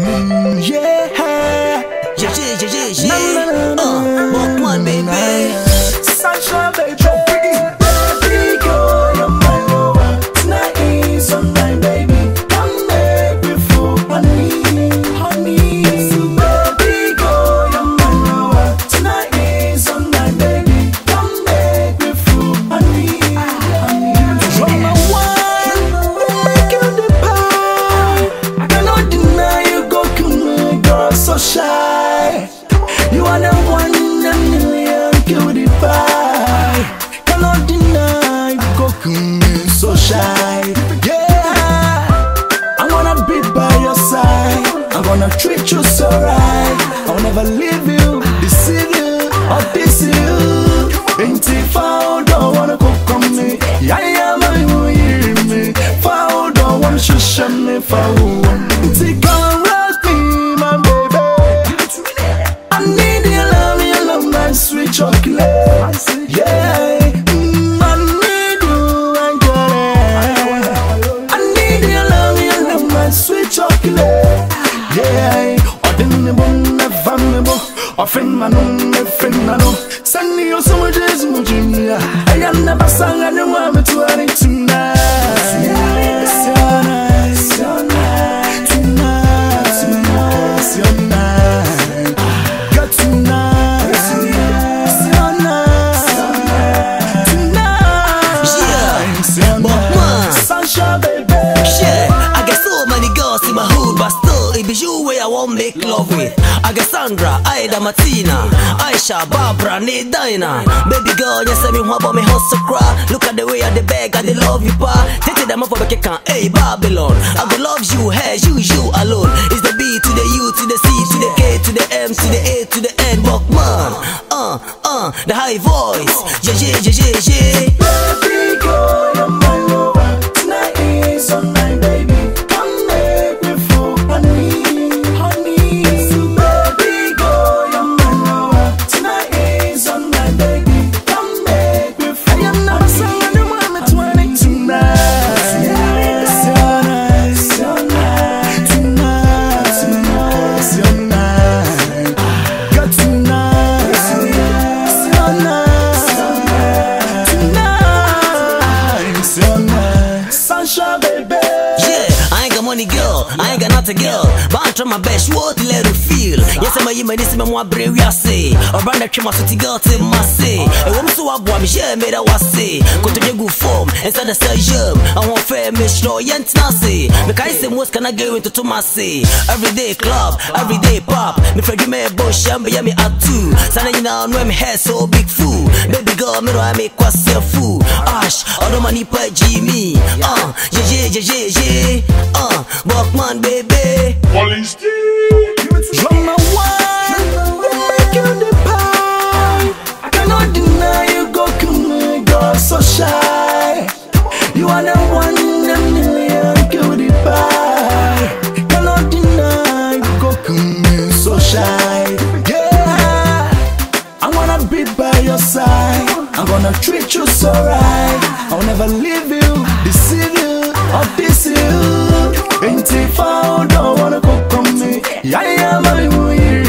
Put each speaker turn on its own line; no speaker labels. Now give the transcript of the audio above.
Yeah,
Walkman, baby.
Sunshine, baby. Baby girl, you're my lover. Tonight is on night, baby. Come make me full, honey, honey. Baby girl, you're my lover. Tonight is on night, baby. Come make me full, honey, honey. You're my one, make you the pie. I cannot deny you, go kill me, girl, so shy. You are the one in a million, cutie pie. Cannot deny you, go kill me, so shy. Yeah, I wanna be by your side. I'm gonna treat you so right. I'll never leave you, deceive you, or diss you. Ain't it foul, don't wanna cook on me. Yeah, yeah, man, you hear me. Foul, don't wanna shush me, foul. Take on roast me, my baby. I need your love, my sweet chocolate. Yeah, I need you, I got it. I need your love, my sweet chocolate. Yeah, ordinary bone, never me offend my no. Send me your summer days, Mujimia. I am never sang and you want me to earn it tonight. It's your night, it's your night, tonight, tonight, it's your night. Got tonight, it's your night, tonight.
Yeah,
it's your night. Sunshine, baby.
Yeah, I got so many girls in my hood, but still it be you where I won't make love with. I got Sandra, Ida, Martina, Aisha, Barbara, Nate, Dinah. Baby girl, you say me want about me hustle cry. Look at the way I the beg, I the love you pa. Take them up for the can, hey Babylon. I go love you, hey you alone. It's the B to the U to the C to the K to the M to the A to the N. Walkman, the high voice. Yeah.
Baby girl, you're my lover. Tonight is on night, baby. Come make me full, honey, honey. Baby girl, you're my lover. Tonight is on night, baby. Come make me full. I am not saying you want me 20 tonight. It's your night, it's your night, tonight, tonight, it's your night. Got tonight, it's your night, tonight, it's your night. Sunshine, baby.
Yeah, I ain't got money, girl. I ain't got nothing, girl. But I'm trying my best. What let her feel? Yes, I'm a human. This is my brave. I say, around the trim, I see girl to my say. A woman so I want me. Yeah, made I was say. Go to your good form instead of say jam. I want fair, miss no yent nasi. Because I say most can I go into to my say. Everyday club, everyday pop. Me Freddie me bush, and me at two. Sana you know when me hair so big fool. Baby girl, me know I make quasi a fool. Ash, all the money per Jimmy. Yeah. Walkman, baby.
You're my one, make you the pie. I cannot deny you, go kill me, girl, so shy. You are the one in a million, cutie pie. Cannot deny you, go kill me, so shy. Yeah, I wanna be by your side. I'm gonna treat you so right. I'll never leave you, deceive you, or diss you. Ain't it foul, don't wanna cook on me. Yeah, man, you hear